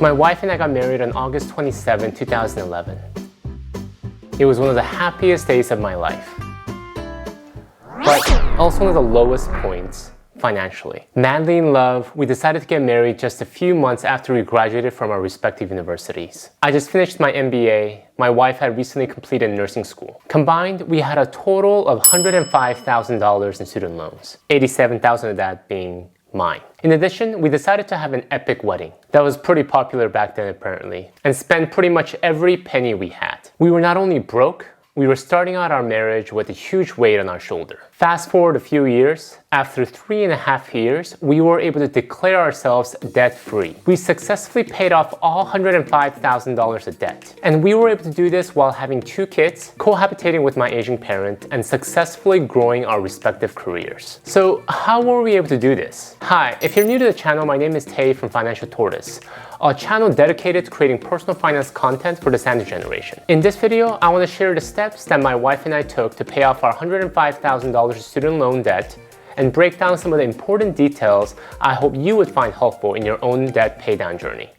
My wife and I got married on August 27, 2011. It was one of the happiest days of my life, but also one of the lowest points financially. Madly in love, we decided to get married just a few months after we graduated from our respective universities. I just finished my MBA. My wife had recently completed nursing school. Combined, we had a total of $105,000 in student loans, $87,000 of that being mine. In addition, we decided to have an epic wedding that was pretty popular back then apparently, and spent pretty much every penny we had. We were not only broke, we were starting out our marriage with a huge weight on our shoulder. Fast forward a few years, after 3.5 years, we were able to declare ourselves debt-free. We successfully paid off all $105,000 of debt. And we were able to do this while having 2 kids, cohabitating with my aging parent, and successfully growing our respective careers. So how were we able to do this? Hi, if you're new to the channel, my name is Tay from Financial Tortoise, a channel dedicated to creating personal finance content for the Sandwich generation. In this video, I want to share the steps that my wife and I took to pay off our $105,000 student loan debt and break down some of the important details I hope you would find helpful in your own debt paydown journey.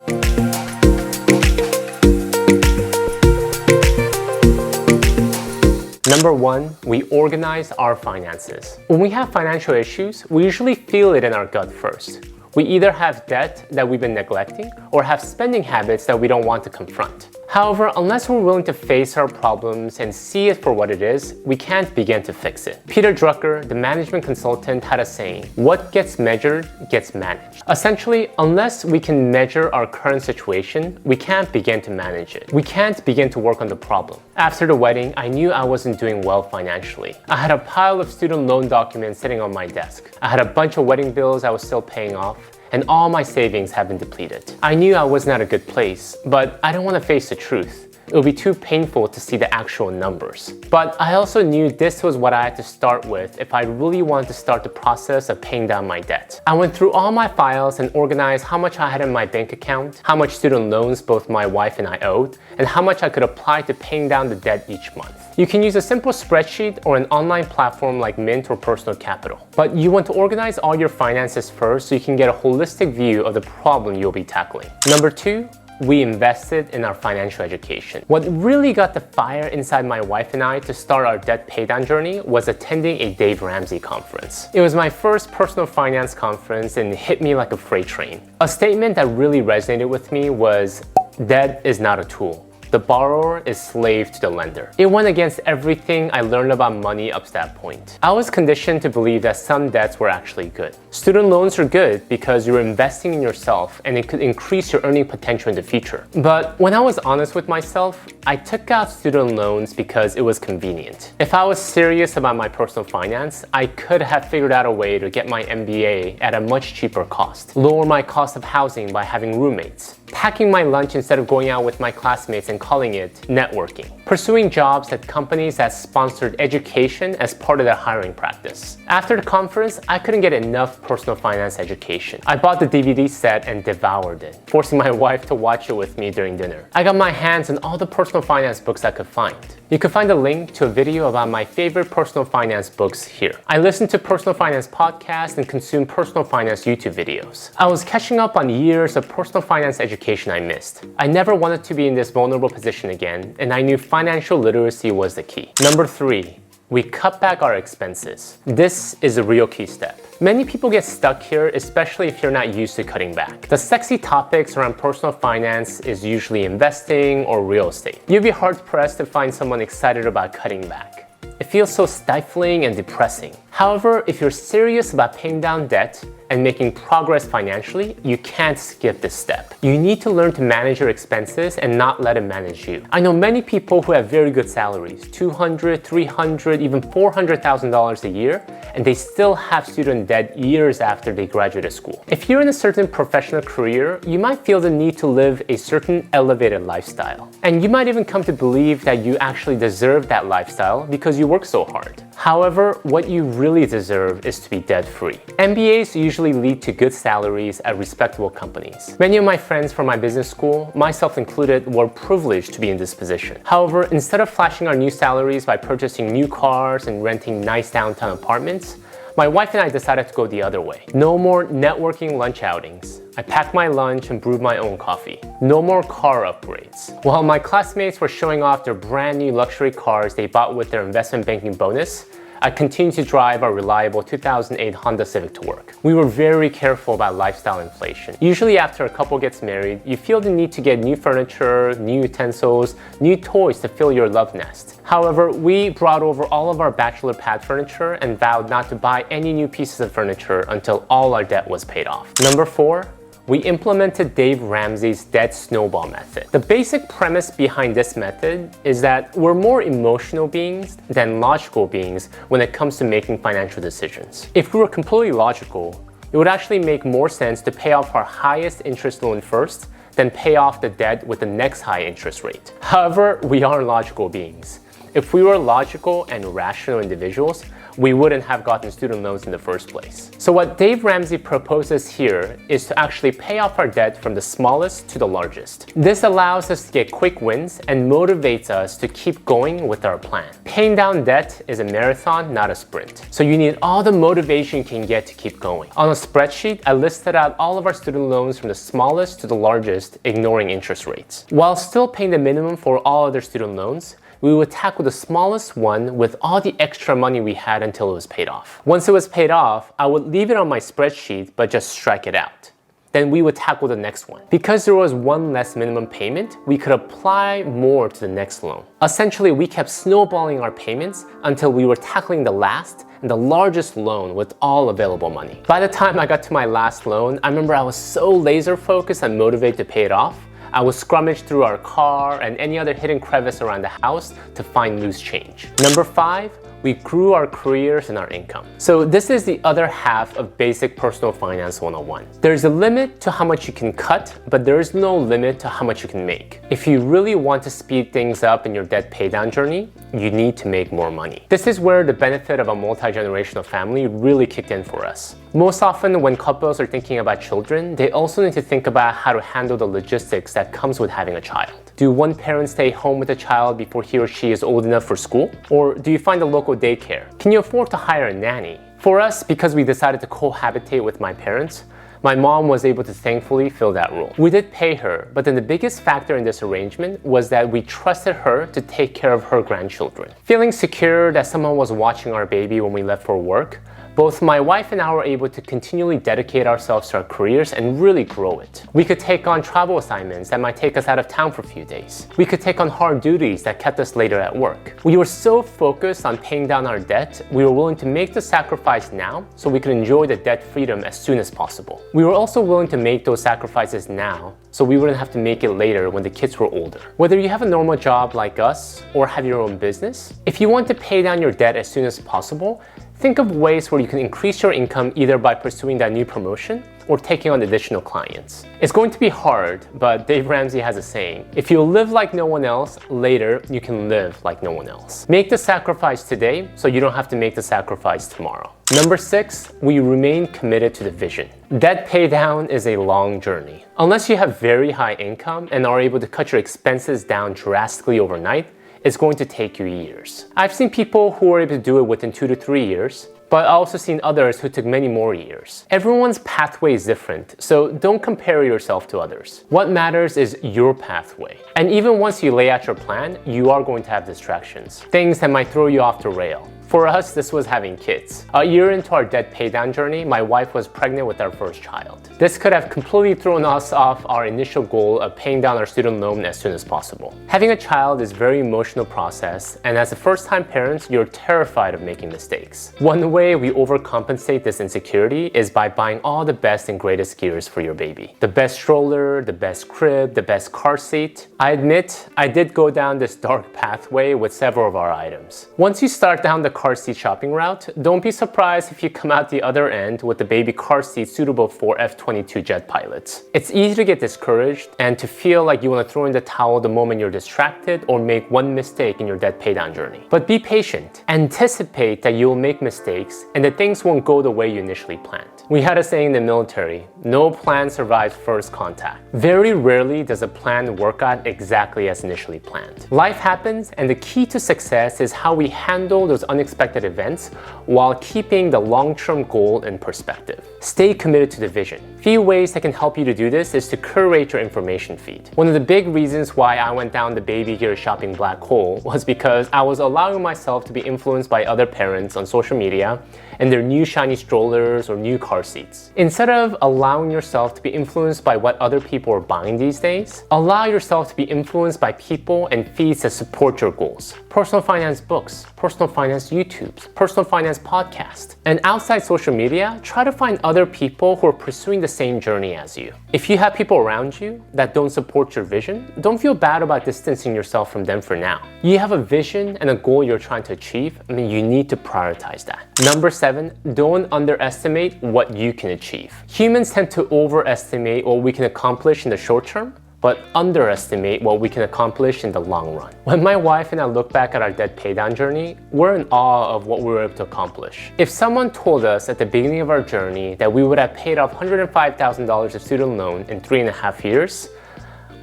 Number 1, we organize our finances. When we have financial issues, we usually feel it in our gut first. We either have debt that we've been neglecting or have spending habits that we don't want to confront. However, unless we're willing to face our problems and see it for what it is, we can't begin to fix it. Peter Drucker, the management consultant, had a saying, "What gets measured gets managed." Essentially, unless we can measure our current situation, we can't begin to manage it. We can't begin to work on the problem. After the wedding, I knew I wasn't doing well financially. I had a pile of student loan documents sitting on my desk. I had a bunch of wedding bills I was still paying off, and all my savings have been depleted. I knew I wasn't at a good place, but I didn't want to face the truth. It would be too painful to see the actual numbers. But I also knew this was what I had to start with if I really wanted to start the process of paying down my debt. I went through all my files and organized how much I had in my bank account, how much student loans both my wife and I owed, and how much I could apply to paying down the debt each month. You can use a simple spreadsheet or an online platform like Mint or Personal Capital. But you want to organize all your finances first so you can get a holistic view of the problem you'll be tackling. Number 2, we invested in our financial education. What really got the fire inside my wife and I to start our debt paydown journey was attending a Dave Ramsey conference. It was my first personal finance conference and it hit me like a freight train. A statement that really resonated with me was, "Debt is not a tool. The borrower is slave to the lender." It went against everything I learned about money up to that point. I was conditioned to believe that some debts were actually good. Student loans are good because you're investing in yourself and it could increase your earning potential in the future. But when I was honest with myself, I took out student loans because it was convenient. If I was serious about my personal finance, I could have figured out a way to get my MBA at a much cheaper cost, lower my cost of housing by having roommates, packing my lunch instead of going out with my classmates and calling it networking, pursuing jobs at companies that sponsored education as part of their hiring practice. After the conference, I couldn't get enough personal finance education. I bought the DVD set and devoured it, forcing my wife to watch it with me during dinner. I got my hands on all the personal finance books I could find. You can find a link to a video about my favorite personal finance books here. I listened to personal finance podcasts and consumed personal finance YouTube videos. I was catching up on years of personal finance education I missed. I never wanted to be in this vulnerable position again, and I knew financial literacy was the key. Number 3, we cut back our expenses. This is a real key step. Many people get stuck here, especially if you're not used to cutting back. The sexy topics around personal finance is usually investing or real estate. You'd be hard-pressed to find someone excited about cutting back. It feels so stifling and depressing. However, if you're serious about paying down debt and making progress financially, you can't skip this step. You need to learn to manage your expenses and not let it manage you. I know many people who have very good salaries, $200,000, $300,000, even $400,000 a year, and they still have student debt years after they graduated school. If you're in a certain professional career, you might feel the need to live a certain elevated lifestyle. And you might even come to believe that you actually deserve that lifestyle because you work so hard. However, what you really deserve is to be debt-free. MBAs usually lead to good salaries at respectable companies. Many of my friends from my business school, myself included, were privileged to be in this position. However, instead of flashing our new salaries by purchasing new cars and renting nice downtown apartments, my wife and I decided to go the other way. No more networking lunch outings. I packed my lunch and brewed my own coffee. No more car upgrades. While my classmates were showing off their brand new luxury cars they bought with their investment banking bonus, I continued to drive our reliable 2008 Honda Civic to work. We were very careful about lifestyle inflation. Usually after a couple gets married, you feel the need to get new furniture, new utensils, new toys to fill your love nest. However, we brought over all of our bachelor pad furniture and vowed not to buy any new pieces of furniture until all our debt was paid off. Number 4, we implemented Dave Ramsey's debt snowball method. The basic premise behind this method is that we're more emotional beings than logical beings when it comes to making financial decisions. If we were completely logical, it would actually make more sense to pay off our highest interest loan first than pay off the debt with the next high interest rate. However, we are logical beings. If we were logical and rational individuals, we wouldn't have gotten student loans in the first place. So what Dave Ramsey proposes here is to actually pay off our debt from the smallest to the largest. This allows us to get quick wins and motivates us to keep going with our plan. Paying down debt is a marathon, not a sprint. So you need all the motivation you can get to keep going. On a spreadsheet, I listed out all of our student loans from the smallest to the largest, ignoring interest rates. While still paying the minimum for all other student loans, we would tackle the smallest one with all the extra money we had until it was paid off. Once it was paid off, I would leave it on my spreadsheet but just strike it out. Then we would tackle the next one. Because there was one less minimum payment, we could apply more to the next loan. Essentially, we kept snowballing our payments until we were tackling the last and the largest loan with all available money. By the time I got to my last loan, I remember I was so laser focused and motivated to pay it off. I would scrummage through our car and any other hidden crevice around the house to find loose change. Number 5, we grew our careers and our income. So this is the other half of basic personal finance 101. There's a limit to how much you can cut, but there is no limit to how much you can make. If you really want to speed things up in your debt paydown journey, you need to make more money. This is where the benefit of a multi-generational family really kicked in for us. Most often when couples are thinking about children, they also need to think about how to handle the logistics that comes with having a child. Do one parent stay home with the child before he or she is old enough for school? Or do you find a local daycare? Can you afford to hire a nanny? For us, because we decided to cohabitate with my parents, my mom was able to thankfully fill that role. We did pay her, but then the biggest factor in this arrangement was that we trusted her to take care of her grandchildren. Feeling secure that someone was watching our baby when we left for work, both my wife and I were able to continually dedicate ourselves to our careers and really grow it. We could take on travel assignments that might take us out of town for a few days. We could take on hard duties that kept us later at work. We were so focused on paying down our debt, we were willing to make the sacrifice now so we could enjoy the debt freedom as soon as possible. We were also willing to make those sacrifices now so we wouldn't have to make it later when the kids were older. Whether you have a normal job like us or have your own business, if you want to pay down your debt as soon as possible, think of ways where you can increase your income either by pursuing that new promotion or taking on additional clients. It's going to be hard, but Dave Ramsey has a saying, if you live like no one else, later you can live like no one else. Make the sacrifice today so you don't have to make the sacrifice tomorrow. Number 6, we remain committed to the vision. Debt pay down is a long journey. Unless you have very high income and are able to cut your expenses down drastically overnight, it's going to take you years. I've seen people who were able to do it within 2 to 3 years, but I've also seen others who took many more years. Everyone's pathway is different, so don't compare yourself to others. What matters is your pathway. And even once you lay out your plan, you are going to have distractions, things that might throw you off the rail. For us, this was having kids. A year into our debt paydown journey, my wife was pregnant with our first child. This could have completely thrown us off our initial goal of paying down our student loan as soon as possible. Having a child is a very emotional process, and as a first-time parent, you're terrified of making mistakes. One way we overcompensate this insecurity is by buying all the best and greatest gears for your baby. The best stroller, the best crib, the best car seat. I admit, I did go down this dark pathway with several of our items. Once you start down the car seat shopping route, don't be surprised if you come out the other end with the baby car seat suitable for F-22 jet pilots. It's easy to get discouraged and to feel like you want to throw in the towel the moment you're distracted or make one mistake in your debt paydown journey. But be patient. Anticipate that you'll make mistakes and that things won't go the way you initially planned. We had a saying in the military, no plan survives first contact. Very rarely does a plan work out exactly as initially planned. Life happens, and the key to success is how we handle those unexpected events while keeping the long-term goal in perspective. Stay committed to the vision. Few ways that can help you to do this is to curate your information feed. One of the big reasons why I went down the baby gear shopping black hole was because I was allowing myself to be influenced by other parents on social media and their new shiny strollers or new car seats. Instead of allowing yourself to be influenced by what other people are buying these days, allow yourself to be influenced by people and feeds that support your goals. Personal finance books, personal finance YouTubes, personal finance podcasts. And outside social media, try to find other people who are pursuing the same journey as you. If you have people around you that don't support your vision, don't feel bad about distancing yourself from them for now. You have a vision and a goal you're trying to achieve, you need to prioritize that. Number 7, don't underestimate what you can achieve. Humans tend to overestimate what we can accomplish in the short term, but underestimate what we can accomplish in the long run. When my wife and I look back at our debt paydown journey, we're in awe of what we were able to accomplish. If someone told us at the beginning of our journey that we would have paid off $105,000 of student loan in 3.5 years,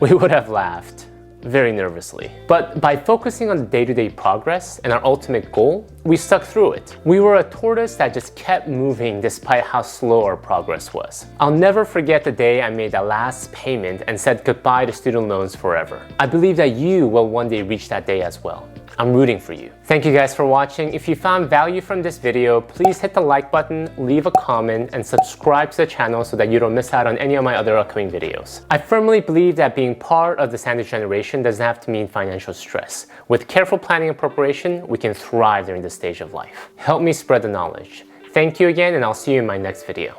we would have laughed very nervously. But by focusing on the day-to-day progress and our ultimate goal, we stuck through it. We were a tortoise that just kept moving despite how slow our progress was. I'll never forget the day I made that last payment and said goodbye to student loans forever. I believe that you will one day reach that day as well. I'm rooting for you. Thank you guys for watching. If you found value from this video, please hit the like button, leave a comment, and subscribe to the channel so that you don't miss out on any of my other upcoming videos. I firmly believe that being part of the sandwich generation doesn't have to mean financial stress. With careful planning and preparation, we can thrive during this stage of life. Help me spread the knowledge. Thank you again, and I'll see you in my next video.